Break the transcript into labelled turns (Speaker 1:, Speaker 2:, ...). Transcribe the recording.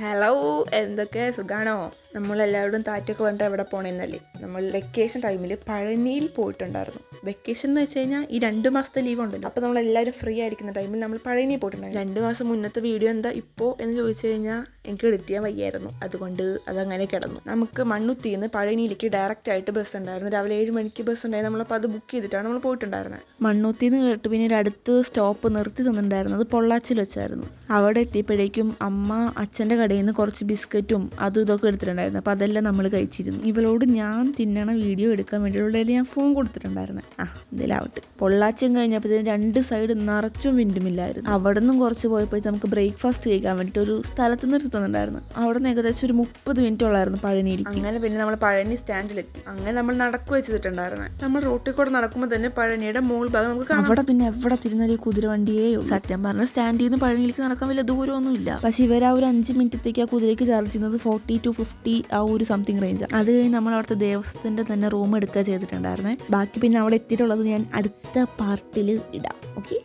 Speaker 1: Hello, എന്തൊക്കെ സുഖാണോ? നമ്മളെല്ലാവരും താറ്റൊക്കെ പറഞ്ഞിട്ട് എവിടെ പോകണമെന്നല്ലേ. നമ്മൾ വെക്കേഷൻ ടൈമിൽ പഴനിയിൽ പോയിട്ടുണ്ടായിരുന്നു. വെക്കേഷൻ എന്ന് വെച്ച് കഴിഞ്ഞാൽ ഈ 2 മാസത്തെ ലീവ് ഉണ്ടല്ലോ. അപ്പോൾ നമ്മളെല്ലാവരും ഫ്രീ ആയിരിക്കുന്ന ടൈമിൽ നമ്മൾ പഴനിയിൽ പോയിട്ടുണ്ടായിരുന്നു. 2 മാസം മുന്നത്തെ വീഡിയോ എന്താ ഇപ്പോൾ എന്ന് ചോദിച്ചു കഴിഞ്ഞാൽ എനിക്ക് എഡിറ്റ് ചെയ്യാൻ വയ്യായിരുന്നു. അതുകൊണ്ട് അതങ്ങനെ കിടന്നു. നമുക്ക് മണ്ണുത്തിയിൽ നിന്ന് പഴനിയിലേക്ക് ഡയറക്റ്റ് ആയിട്ട് ബസ് ഉണ്ടായിരുന്നു. രാവിലെ 7 മണിക്ക് ബസ് ഉണ്ടായിരുന്നു. നമ്മളപ്പോൾ അത് ബുക്ക് ചെയ്തിട്ടാണ് നമ്മൾ പോയിട്ടുണ്ടായിരുന്നത്. മണ്ണുത്തിയിൽ നിന്ന് കേട്ട് പിന്നെ ഒരു അടുത്ത് സ്റ്റോപ്പ് നിർത്തി തന്നിട്ടുണ്ടായിരുന്നത് പൊള്ളാച്ചിൽ വെച്ചായിരുന്നു. അവിടെ എത്തിയപ്പോഴേക്കും അമ്മ അച്ഛൻ്റെ കടയിൽ നിന്ന് കുറച്ച് ബിസ്ക്കറ്റും അതും ഇതൊക്കെ എടുത്തിട്ടുണ്ടായിരുന്നു. അപ്പോൾ അതെല്ലാം നമ്മൾ കഴിച്ചിരുന്നു. ഇവളോട് ഞാൻ തിന്നണ വീഡിയോ എടുക്കാൻ വേണ്ടിയുള്ള ഞാൻ ഫോൺ കൊടുത്തിട്ടുണ്ടായിരുന്നു. ഇതിലാവട്ടെ. പൊള്ളാച്ചിയും കഴിഞ്ഞപ്പോഴത്തേനും 2 സൈഡ് നിറച്ചും വിൻഡുമില്ലായിരുന്നു. അവിടെ നിന്നും കുറച്ച് പോയപ്പോൾ നമുക്ക് ബ്രേക്ക്ഫാസ്റ്റ് കഴിക്കാൻ വേണ്ടിയിട്ട് ഒരു സ്ഥലത്ത് നിർത്തി തന്നിട്ടുണ്ടായിരുന്നു. അവിടെ നിന്ന് ഏകദേശം ഒരു 30 മിനിറ്റോളായിരുന്നു പഴനിയിലേക്ക്. അങ്ങനെ പിന്നെ നമ്മൾ പഴനി സ്റ്റാൻഡിലെത്തി. അങ്ങനെ നമ്മൾ നടക്കുക വെച്ചിട്ടുണ്ടായിരുന്നു. നമ്മൾ റോട്ടിൽ കൂടെ നടക്കുമ്പോൾ തന്നെ പഴനിയുടെ മോൾ ഭാഗം നമുക്ക് കാണാം. അവിടെ പിന്നെ എവിടെ തിരുന്നാലും കുതിരവണ്ടിയേ ഉള്ളൂ. സത്യം പറഞ്ഞാൽ സ്റ്റാൻഡിൽ നിന്ന് പഴനിയിലേക്ക് നടക്കാൻ വലിയ ദൂരമൊന്നുമില്ല. പക്ഷെ ഇവർ ആ ഒരു 5 മിനിറ്റത്തേക്ക് ആ കുതിരയ്ക്ക് ചാർജ് ചെയ്യുന്നത് 40 to 50 ആ ഒരു സംതിങ് റേഞ്ചാണ്. അത് കഴിഞ്ഞ് നമ്മൾ അവിടുത്തെ ദേവസ്വത്തിന്റെ തന്നെ റൂം എടുക്കുക ചെയ്തിട്ടുണ്ടായിരുന്നേ. ബാക്കി പിന്നെ അവിടെ എത്തിയിട്ടുള്ളത് ഞാൻ അടുത്ത പാർട്ടിൽ ഇടാം. ഓക്കെ.